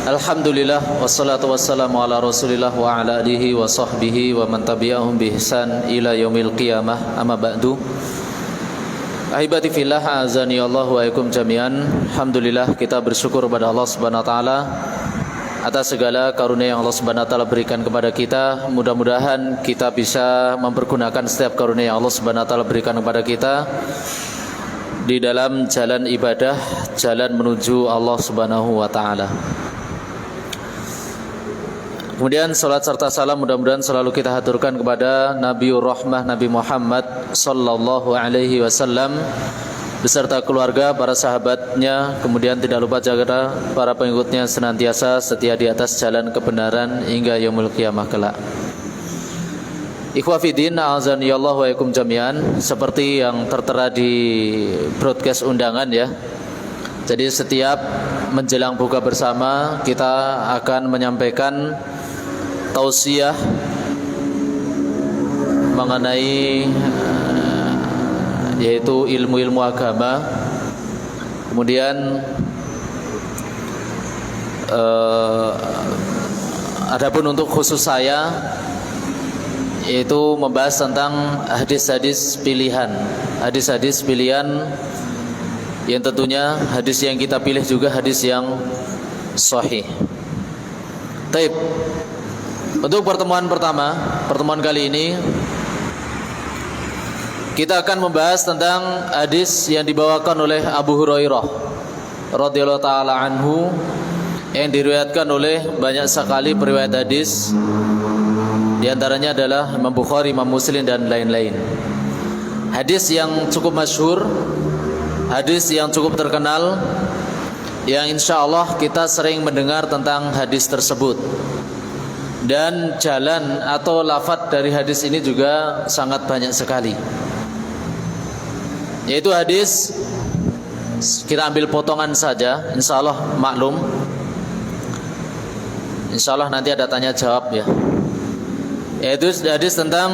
Alhamdulillah wassalatu wassalamu ala Rasulillah wa ala alihi wa sahbihi wa man tabi'ahum bi ihsan ila yaumil qiyamah. Amma ba'du. Ahibati fillah, azani Allah wa ikum jami'an. Alhamdulillah, kita bersyukur kepada Allah Subhanahu wa taala atas segala karunia yang Allah Subhanahu wa taala berikan kepada kita. Mudah-mudahan kita bisa mempergunakan setiap karunia yang Allah Subhanahu wa taala berikan kepada kita di dalam jalan ibadah, jalan menuju Allah Subhanahu wa taala. Kemudian salat serta salam mudah-mudahan selalu kita haturkan kepada Nabiur Rahmah Nabi Muhammad sallallahu alaihi wasallam beserta keluarga, para sahabatnya, kemudian tidak lupa jaga para pengikutnya senantiasa setia di atas jalan kebenaran hingga yaumul qiyamah kelak. Ikhwah fiddin, a'azani Allah wa ikum jami'an. Seperti yang tertera di broadcast undangan ya. Jadi setiap menjelang buka bersama kita akan menyampaikan tausiah mengenai yaitu ilmu-ilmu agama. Kemudian adapun untuk khusus saya yaitu membahas tentang hadis-hadis pilihan. Hadis-hadis pilihan yang tentunya hadis yang kita pilih juga hadis yang sahih. Baik. Untuk pertemuan pertama, pertemuan kali ini kita akan membahas tentang hadis yang dibawakan oleh Abu Hurairah radhiyallahu taala anhu yang diriwayatkan oleh banyak sekali periwayat hadis. Di antaranya adalah Imam Bukhari, Imam Muslim dan lain-lain. Hadis yang cukup masyhur, hadis yang cukup terkenal, yang insya Allah kita sering mendengar tentang hadis tersebut. Dan jalan atau lafadz dari hadis ini juga sangat banyak sekali. Yaitu hadis, kita ambil potongan saja, insya Allah maklum. Insya Allah nanti ada tanya jawab ya. Yaitu hadis tentang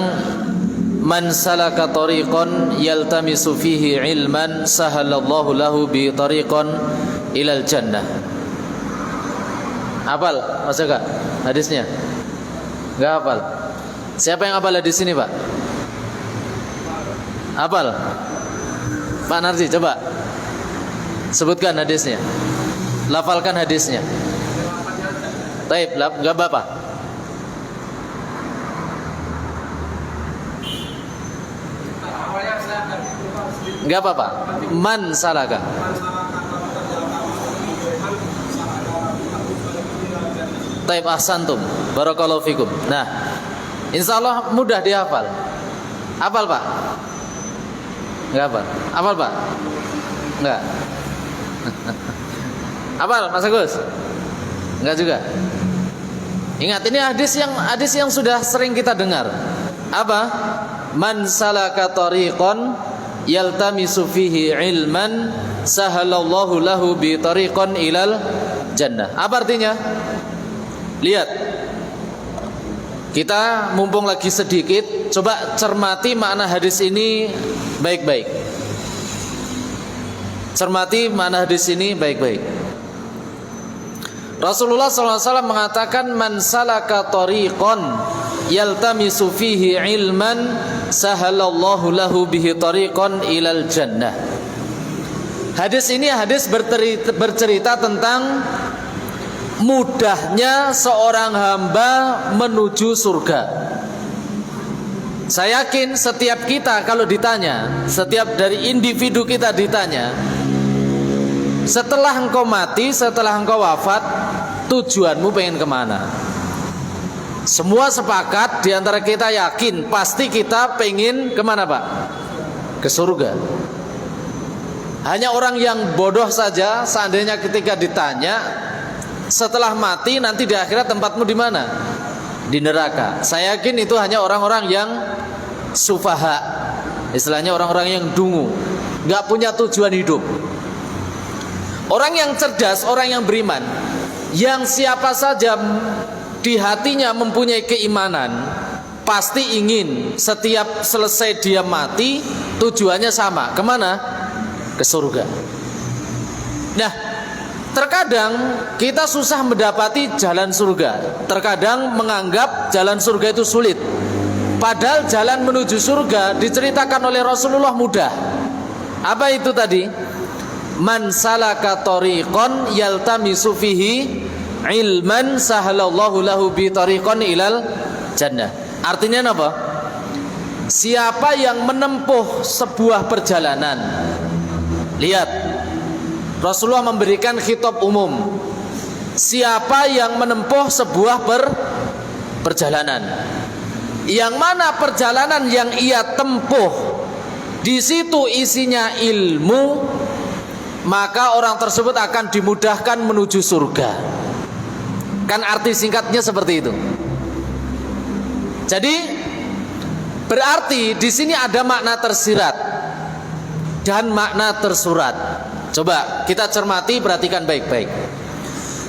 man salaka tariqan yaltamisu fihi ilman sahalallahu lahu bi tariqan ilal jannah. Hafal Mas Eka hadisnya? Enggak hafal. Siapa yang hafal hadis ini, Pak? Hafal? Pak Narji, coba sebutkan hadisnya. Lafalkan hadisnya. Baik, enggak apa-apa. Enggak apa-apa. Man salaka. Taib ahsantum. Barakallahu fikum. Nah, insyaallah mudah dihafal. Hafal, Pak? Enggak hafal. Hafal, Pak? Enggak. Hafal, Mas Agus? Enggak juga. Ingat, ini hadis yang sudah sering kita dengar. Apa? Man salaka tariqan yaltamisu fihi ilman sahalallahu lahu bi tariqan ilal jannah. Apa artinya? Lihat. Kita mumpung lagi sedikit, coba cermati makna hadis ini baik-baik. Cermati makna hadis ini baik-baik. Rasulullah SAW mengatakan man salaka tariqan yaltamisu fihi ilman sahalallahu lahu bihi tariqan ilal jannah. Hadis ini bercerita tentang mudahnya seorang hamba menuju surga. Saya yakin setiap kita kalau ditanya, setiap dari individu kita ditanya, setelah engkau mati, setelah engkau wafat, tujuanmu pengen kemana? Semua sepakat di antara kita yakin pasti kita pengen kemana, Pak? Ke surga. Hanya orang yang bodoh saja seandainya ketika ditanya setelah mati nanti di akhirat tempatmu di mana? Di neraka. Saya yakin itu hanya orang-orang yang sufaha, istilahnya orang-orang yang dungu, nggak punya tujuan hidup. Orang yang cerdas, orang yang beriman, yang siapa saja di hatinya mempunyai keimanan, pasti ingin setiap selesai dia mati tujuannya sama, kemana? Ke surga. Nah, Terkadang kita susah mendapati jalan surga. Terkadang menganggap jalan surga itu sulit. Padahal jalan menuju surga diceritakan oleh Rasulullah mudah. Apa itu tadi? Man salaka tariqan yaltamisu fihi ilman sahalallahu lahu bi tariqan ilal jannah. Artinya apa? Siapa yang menempuh sebuah perjalanan. Lihat, Rasulullah memberikan khitab umum. Siapa yang menempuh sebuah perjalanan, yang mana perjalanan yang ia tempuh di situ isinya ilmu, maka orang tersebut akan dimudahkan menuju surga. Kan arti singkatnya seperti itu. Jadi berarti di sini ada makna tersirat dan makna tersurat. Coba kita cermati, perhatikan baik-baik.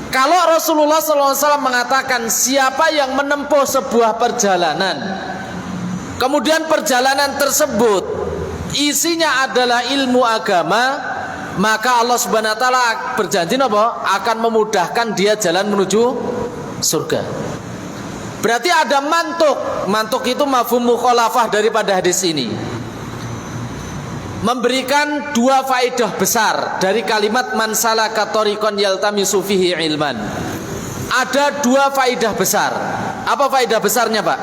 Kalau Rasulullah SAW mengatakan siapa yang menempuh sebuah perjalanan, kemudian perjalanan tersebut isinya adalah ilmu agama, maka Allah Subhanahu wa taala berjanji apa? Akan memudahkan dia jalan menuju surga. Berarti ada mantuk. Mantuk itu mafhum mukhalafah daripada hadis ini. Memberikan dua faedah besar dari kalimat man salaka tariqan yaltamisu fihi ilman. Ada dua faedah besar. Apa faedah besarnya, Pak?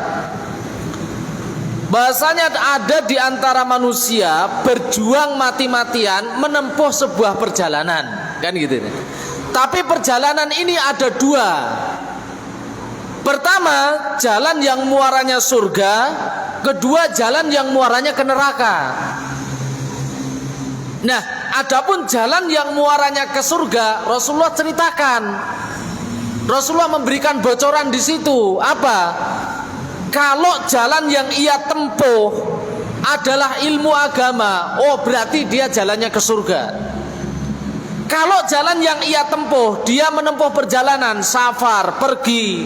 Bahasanya ada di antara manusia berjuang mati-matian menempuh sebuah perjalanan, kan gitu. Tapi perjalanan ini ada dua. Pertama, jalan yang muaranya surga. Kedua, jalan yang muaranya ke neraka. Nah, adapun jalan yang muaranya ke surga, Rasulullah ceritakan. Rasulullah memberikan bocoran di situ. Apa? Kalau jalan yang ia tempuh adalah ilmu agama, oh berarti dia jalannya ke surga. Kalau jalan yang ia tempuh, dia menempuh perjalanan, safar, pergi,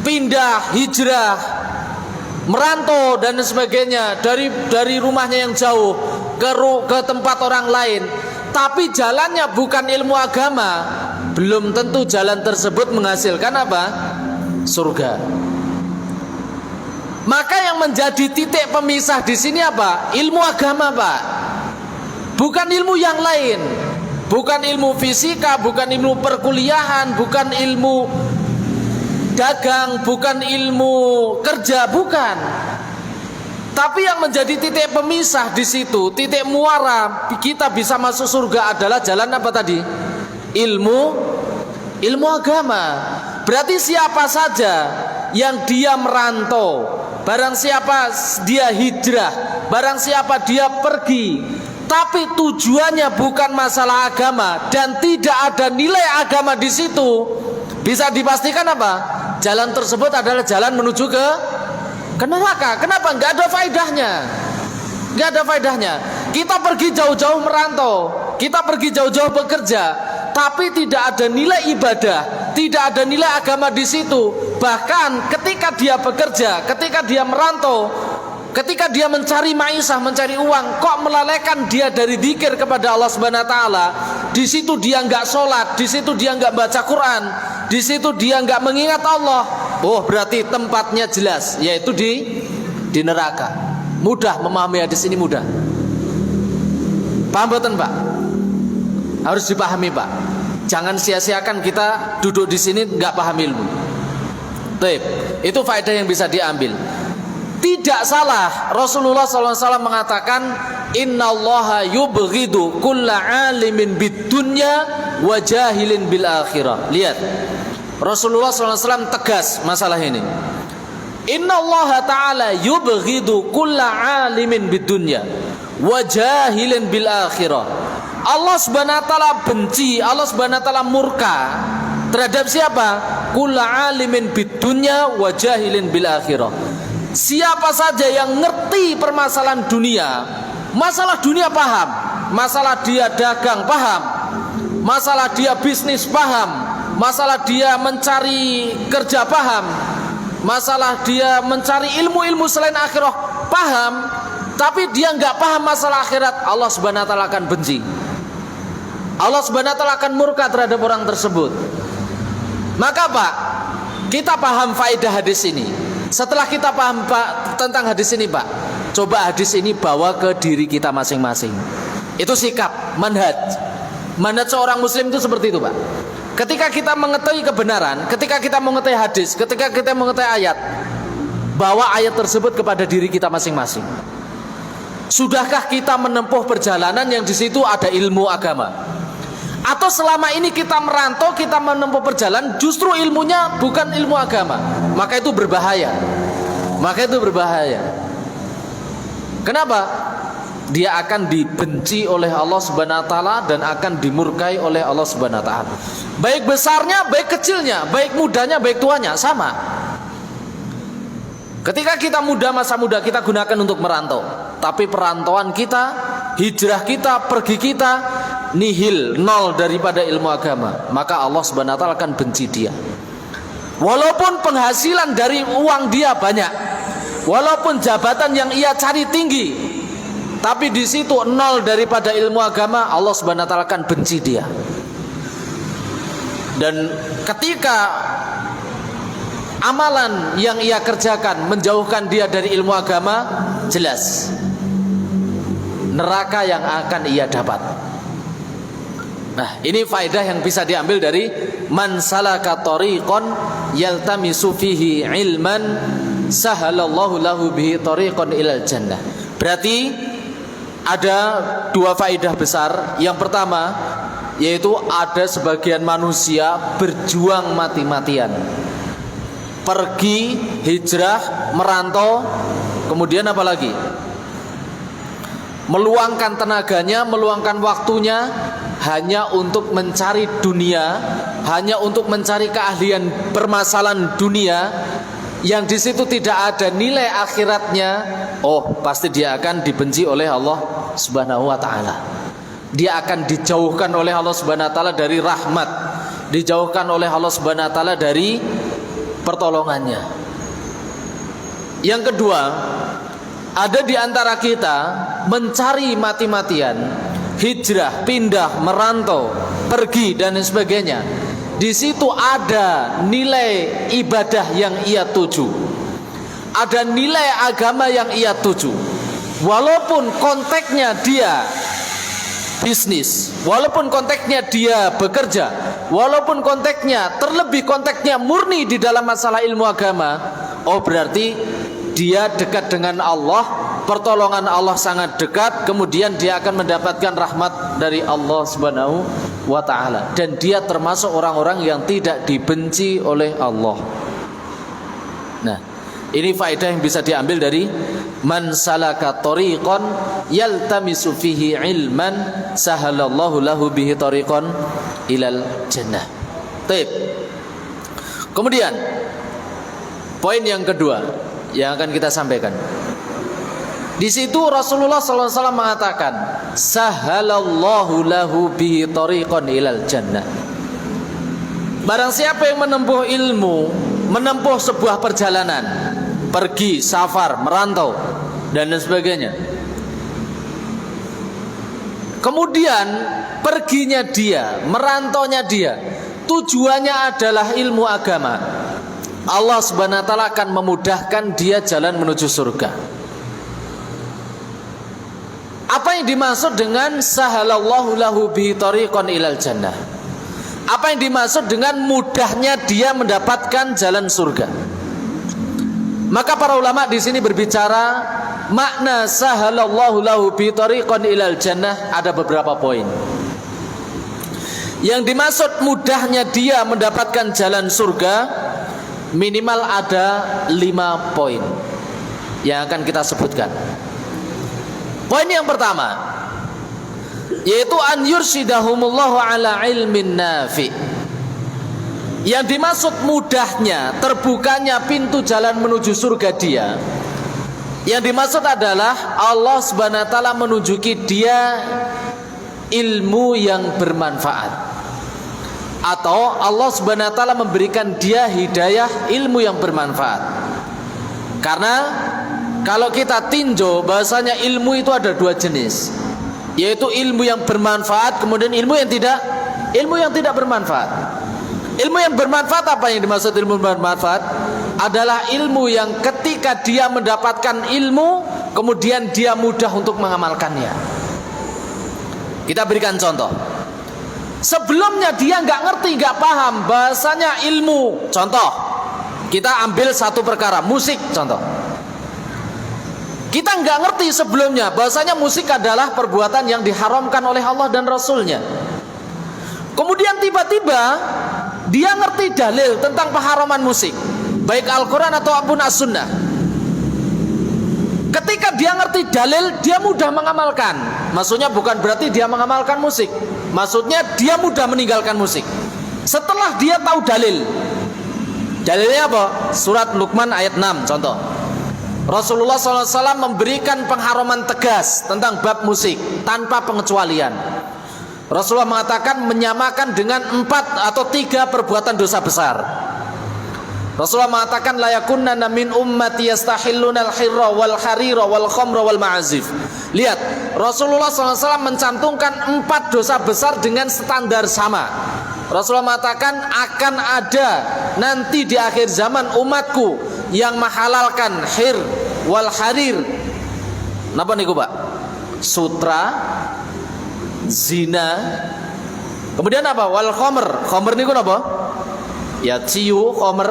pindah, hijrah, merantau dan sebagainya dari rumahnya yang jauh ke tempat orang lain, tapi jalannya bukan ilmu agama, belum tentu jalan tersebut menghasilkan apa? Surga. Maka yang menjadi titik pemisah di sini apa? Ilmu agama, Pak. Bukan ilmu yang lain. Bukan ilmu fisika, bukan ilmu perkuliahan, bukan ilmu dagang, bukan ilmu kerja, bukan. Tapi yang menjadi titik pemisah di situ, titik muara kita bisa masuk surga adalah jalan apa tadi? Ilmu agama. Berarti siapa saja yang dia merantau, barang siapa dia hijrah, barang siapa dia pergi, tapi tujuannya bukan masalah agama dan tidak ada nilai agama di situ, bisa dipastikan apa? Jalan tersebut adalah jalan menuju ke neraka. Kenapa? Nggak ada faedahnya. Nggak ada faedahnya. Kita pergi jauh-jauh merantau, kita pergi jauh-jauh bekerja, tapi tidak ada nilai ibadah, tidak ada nilai agama di situ. Bahkan ketika dia bekerja, ketika dia merantau, ketika dia mencari maisha, mencari uang, kok melalaikan dia dari dzikir kepada Allah Subhanahu wa taala. Di situ dia nggak sholat, di situ dia nggak baca Quran, di situ dia nggak mengingat Allah. Oh, berarti tempatnya jelas, yaitu di neraka. Mudah memahami hadis ini, mudah. Paham betul, Pak? Harus dipahami, Pak. Jangan sia-siakan kita duduk di sini nggak paham ilmu. Baik, itu faedah yang bisa diambil. Tidak salah Rasulullah SAW mengatakan innallaha yubghidu kulla alimin bid dunya wa jahilin bil akhirah. Lihat, Rasulullah SAW tegas masalah ini. Innallaha ta'ala yubghidu kulla alimin bid dunya wa jahilin bil akhirah. Allah Subhanahu wa taala benci, Allah Subhanahu wa taala murka terhadap siapa? Kulla alimin bid dunya wa jahilin bil akhirah. Siapa saja yang ngerti permasalahan dunia, masalah dunia paham, masalah dia dagang paham, masalah dia bisnis paham, masalah dia mencari kerja paham, masalah dia mencari ilmu-ilmu selain akhirah paham, tapi dia nggak paham masalah akhirat, Allah Subhanahu wa taala akan benci. Allah Subhanahu wa taala akan murka terhadap orang tersebut. Maka Pak, kita paham faedah hadis ini. Setelah kita paham Pak tentang hadis ini Pak, coba hadis ini bawa ke diri kita masing-masing. Itu sikap, manhaj. Manhaj seorang muslim itu seperti itu Pak. Ketika kita mengetahui kebenaran, ketika kita mengetahui hadis, ketika kita mengetahui ayat, bawa ayat tersebut kepada diri kita masing-masing. Sudahkah kita menempuh perjalanan yang di situ ada ilmu agama? Atau selama ini kita merantau, kita menempuh perjalanan justru ilmunya bukan ilmu agama? Maka itu berbahaya. Maka itu berbahaya. Kenapa? Dia akan dibenci oleh Allah Subhanahu wa taala dan akan dimurkai oleh Allah Subhanahu wa taala. Baik besarnya, baik kecilnya, baik mudanya, baik tuanya, sama. Ketika kita muda, masa muda kita gunakan untuk merantau. Tapi perantauan kita, hijrah kita, pergi kita nihil, nol daripada ilmu agama, maka Allah Subhanahu wa taala akan benci dia. Walaupun penghasilan dari uang dia banyak, walaupun jabatan yang ia cari tinggi, tapi di situ nol daripada ilmu agama, Allah Subhanahu wa taala akan benci dia. Dan ketika amalan yang ia kerjakan menjauhkan dia dari ilmu agama, jelas neraka yang akan ia dapat. Nah, ini faedah yang bisa diambil dari man salaka tariqan yaltamisu fihi ilman sahalallahu lahu bihi tariqan ilal jannah. Berarti ada dua faedah besar. Yang pertama yaitu ada sebagian manusia berjuang mati-matian, pergi, hijrah, merantau, kemudian apa lagi? Meluangkan tenaganya, meluangkan waktunya hanya untuk mencari dunia, hanya untuk mencari keahlian permasalahan dunia yang di situ tidak ada nilai akhiratnya. Oh, pasti dia akan dibenci oleh Allah Subhanahu wa taala. Dia akan dijauhkan oleh Allah Subhanahu wa taala dari rahmat, dijauhkan oleh Allah Subhanahu wa taala dari pertolongannya. Yang kedua, ada di antara kita mencari mati-matian, hijrah, pindah, merantau, pergi dan sebagainya. Di situ ada nilai ibadah yang ia tuju, ada nilai agama yang ia tuju. Walaupun konteksnya dia bisnis, walaupun konteksnya dia bekerja, walaupun konteksnya terlebih konteksnya murni di dalam masalah ilmu agama, oh berarti dia dekat dengan Allah, pertolongan Allah sangat dekat, kemudian dia akan mendapatkan rahmat dari Allah Subhanahu wa taala, dan dia termasuk orang-orang yang tidak dibenci oleh Allah. Nah, ini faedah yang bisa diambil dari man salaka tariqan yaltamisu fihi ilman sahalallahu lahu bihi tariqan ilal jannah. Baik. Kemudian poin yang kedua yang akan kita sampaikan. Di situ Rasulullah SAW mengatakan, sahalallahu lahu bihi tariqan ilal jannah. Barang siapa yang menempuh ilmu, menempuh sebuah perjalanan, pergi, safar, merantau dan sebagainya, kemudian perginya dia, merantaunya dia, tujuannya adalah ilmu agama, Allah Subhanahu wa taala akan memudahkan dia jalan menuju surga. Apa yang dimaksud dengan sahalallahu lahu bi tariqan ilal jannah? Apa yang dimaksud dengan mudahnya dia mendapatkan jalan surga? Maka para ulama di sini berbicara makna sahalallahu lahu bi tariqan ilal jannah ada beberapa poin. Yang dimaksud mudahnya dia mendapatkan jalan surga minimal ada 5 poin yang akan kita sebutkan. Poin yang pertama yaitu an yursidahumullahu ala ilmin nafi. Yang dimaksud mudahnya, terbukanya pintu jalan menuju surga dia, yang dimaksud adalah Allah Subhanahu wa taala menunjuki dia ilmu yang bermanfaat, atau Allah Subhanahu wa taala memberikan dia hidayah ilmu yang bermanfaat. Karena kalau kita tinjau bahasanya ilmu itu ada 2 jenis. yaitu ilmu yang bermanfaat, kemudian ilmu yang tidak bermanfaat. Ilmu yang bermanfaat, apa yang dimaksud ilmu bermanfaat? Adalah ilmu yang ketika dia mendapatkan ilmu, kemudian dia mudah untuk mengamalkannya. Kita berikan contoh. Sebelumnya dia nggak ngerti, nggak paham bahasanya ilmu. Contoh, kita ambil satu perkara, musik contoh. Kita nggak ngerti sebelumnya bahasanya musik adalah perbuatan yang diharamkan oleh Allah dan Rasulnya. Kemudian tiba-tiba dia ngerti dalil tentang pengharaman musik, baik Al-Quran ataupun As-Sunnah. Ketika dia ngerti dalil, dia mudah mengamalkan. Maksudnya bukan berarti dia mengamalkan musik, maksudnya dia mudah meninggalkan musik setelah dia tahu dalil. Dalilnya apa? Surat Luqman ayat 6 contoh. Rasulullah SAW memberikan pengharaman tegas tentang bab musik tanpa pengecualian. Rasulullah mengatakan menyamakan dengan 4 atau 3 perbuatan dosa besar. Rasulullah mengatakan la yakunna min ummati yastahilluna al-hirra wal harira wal khamra wal ma'azif. Lihat, Rasulullah SAW mencantumkan 4 dosa besar dengan standar sama. Rasulullah mengatakan akan ada nanti di akhir zaman umatku yang menghalalkan hir wal harir. Napa niku, Pak? Sutra, zina. Kemudian apa? Wal khamr. Khamr niku napa? Ya ciu, khamr,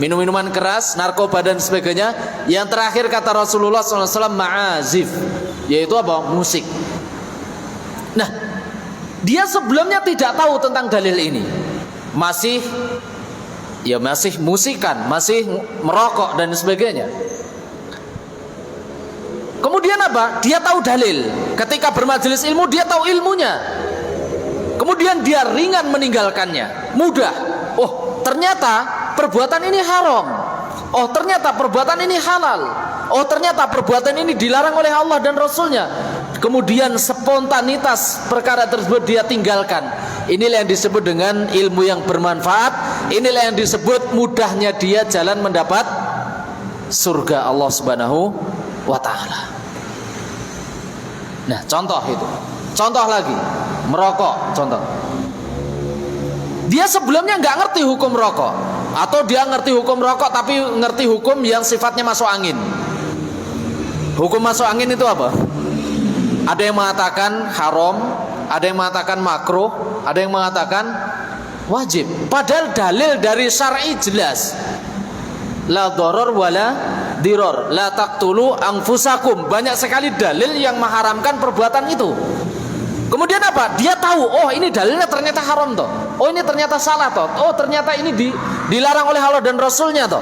minum-minuman keras, narkoba dan sebagainya. Yang terakhir kata Rasulullah SAW ma'azif, yaitu apa? Musik. Nah, dia sebelumnya tidak tahu tentang dalil ini, masih musikan, masih merokok dan sebagainya. Kemudian apa? Dia tahu dalil. Ketika bermajelis ilmu, dia tahu ilmunya. Kemudian dia ringan meninggalkannya, mudah. Oh, ternyata perbuatan ini haram. Oh, ternyata perbuatan ini halal. Oh, ternyata perbuatan ini dilarang oleh Allah dan Rasulnya. Kemudian spontanitas perkara tersebut dia tinggalkan. Inilah yang disebut dengan ilmu yang bermanfaat. Inilah yang disebut mudahnya dia jalan mendapat surga Allah Subhanahu wa ta'ala. Nah, contoh itu. Contoh lagi, merokok contoh. Dia sebelumnya nggak ngerti hukum rokok, atau dia ngerti hukum rokok tapi ngerti hukum yang sifatnya masuk angin. Hukum masuk angin itu apa? Ada yang mengatakan haram, ada yang mengatakan makruh, ada yang mengatakan wajib. Padahal dalil dari syar'i jelas. La doror wala diror, la taqtulu anfusakum. Banyak sekali dalil yang mengharamkan perbuatan itu. Kemudian apa? Dia tahu, oh ini dalilnya ternyata haram toh. Oh ini ternyata salah toh. Oh ternyata ini dilarang oleh Allah dan Rasulnya toh.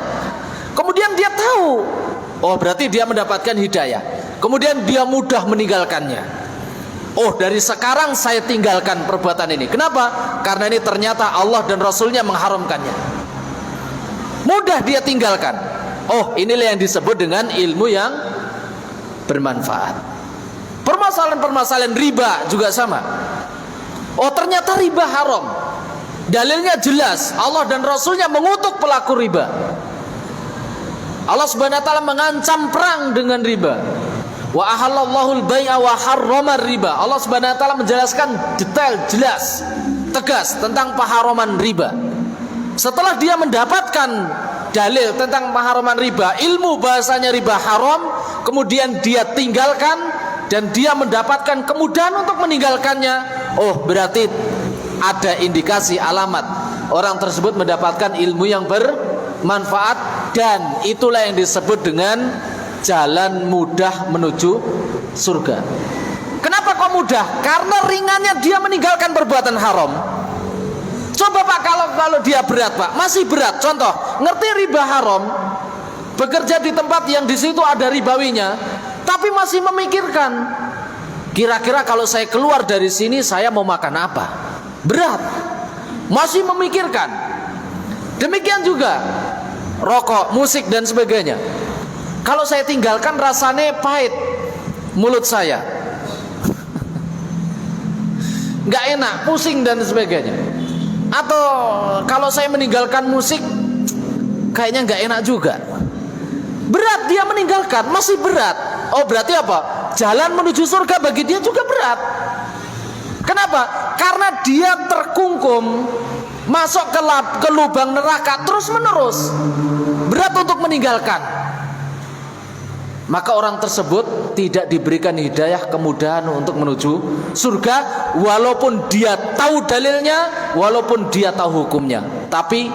Kemudian dia tahu, oh berarti dia mendapatkan hidayah. Kemudian dia mudah meninggalkannya. Oh dari sekarang saya tinggalkan perbuatan ini. Kenapa? Karena ini ternyata Allah dan Rasulnya mengharamkannya. Mudah dia tinggalkan. Oh inilah yang disebut dengan ilmu yang bermanfaat. Permasalahan-permasalahan riba juga sama. Oh ternyata riba haram. Dalilnya jelas, Allah dan Rasulnya mengutuk pelaku riba. Allah Subhanahu wa ta'ala mengancam perang dengan riba. Wa ahallallahu al-bai'a wa harramar riba. Allah Subhanahu wa ta'ala menjelaskan detail, jelas, tegas tentang pengharaman riba. Setelah dia mendapatkan dalil tentang pengharaman riba, ilmu bahasanya riba haram, kemudian dia tinggalkan dan dia mendapatkan kemudahan untuk meninggalkannya. Oh berarti ada indikasi alamat orang tersebut mendapatkan ilmu yang bermanfaat, dan itulah yang disebut dengan jalan mudah menuju surga. Kenapa kok mudah? Karena ringannya dia meninggalkan perbuatan haram. Coba Pak, kalau dia berat Pak, masih berat. Contoh, ngerti riba haram, bekerja di tempat yang di situ ada ribawinya, tapi masih memikirkan, kira-kira kalau saya keluar dari sini saya mau makan apa? Berat, masih memikirkan. Demikian juga rokok, musik dan sebagainya. Kalau saya tinggalkan rasanya pahit mulut saya, nggak enak, pusing dan sebagainya. Atau kalau saya meninggalkan musik, kayaknya nggak enak juga. Berat dia meninggalkan, masih berat. Oh berarti apa? jalan menuju surga bagi dia juga berat. Kenapa? Karena dia terkungkum masuk ke lubang neraka terus menerus, berat untuk meninggalkan. Maka orang tersebut tidak diberikan hidayah, kemudahan untuk menuju surga, walaupun dia tahu dalilnya, walaupun dia tahu hukumnya. Tapi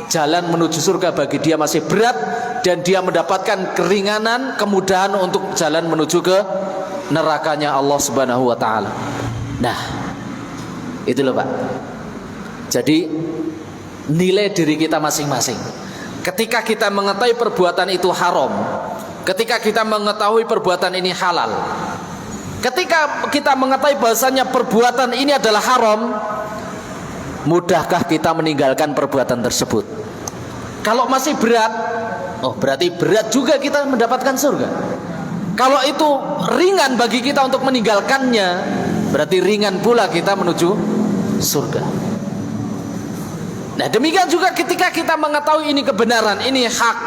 jalan menuju surga bagi dia masih berat, dan dia mendapatkan keringanan, kemudahan untuk jalan menuju ke nerakanya Allah Subhanahu wa taala. Nah, itu loh Pak. Jadi nilai diri kita masing-masing. Ketika kita mengetahui perbuatan itu haram, ketika kita mengetahui perbuatan ini halal, ketika kita mengetahui bahasanya perbuatan ini adalah haram, mudahkah kita meninggalkan perbuatan tersebut? Kalau masih berat, oh berarti berat juga kita mendapatkan surga. Kalau itu ringan bagi kita untuk meninggalkannya, berarti ringan pula kita menuju surga. Nah, demikian juga ketika kita mengetahui ini kebenaran, ini hak,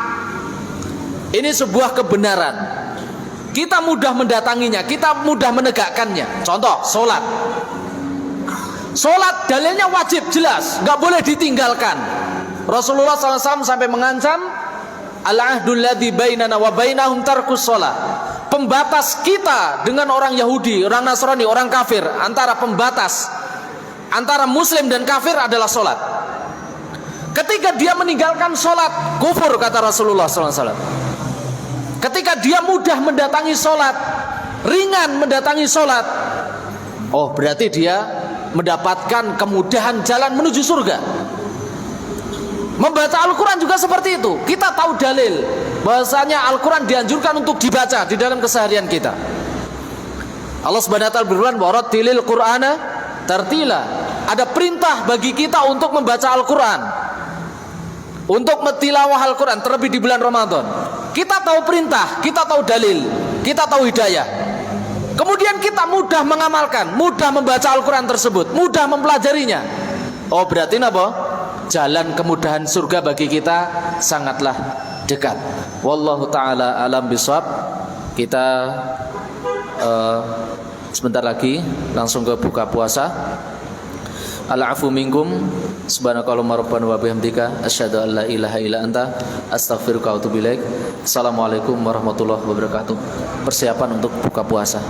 ini sebuah kebenaran, kita mudah mendatanginya, kita mudah menegakkannya. Contoh, sholat. Sholat dalilnya wajib, jelas, gak boleh ditinggalkan. Rasulullah SAW sampai mengancam, al-ahdul ladzi bainana wa bainahum tarkus sholat. Pembatas kita dengan orang Yahudi, orang Nasrani, orang kafir, antara pembatas antara muslim dan kafir adalah sholat. Ketika dia meninggalkan sholat, kufur, kata Rasulullah SAW. Ketika dia mudah mendatangi sholat, ringan mendatangi sholat, oh berarti dia mendapatkan kemudahan jalan menuju surga. Membaca Al-Quran juga seperti itu. Kita tahu dalil bahwasanya Al-Quran dianjurkan untuk dibaca di dalam keseharian kita. Allah Subhanahu wa taala berfirman, "Warattilil Qur'ana tartila." Ada perintah bagi kita untuk membaca Al-Quran, untuk tilawah Al-Quran, terlebih di bulan Ramadan. Kita tahu perintah, kita tahu dalil, kita tahu hidayah. Kemudian kita mudah mengamalkan, mudah membaca Al-Quran tersebut, mudah mempelajarinya. Oh berarti apa? Jalan kemudahan surga bagi kita sangatlah dekat. Wallahu ta'ala alam bisawab. Kita sebentar lagi langsung ke buka puasa. Al-afu minkum subhanakallahumma rabbana wa bihamdika asyhadu an la ilaha illa anta astaghfiruka wa atubu ilaik. Assalamualaikum warahmatullahi wabarakatuh. Persiapan untuk buka puasa.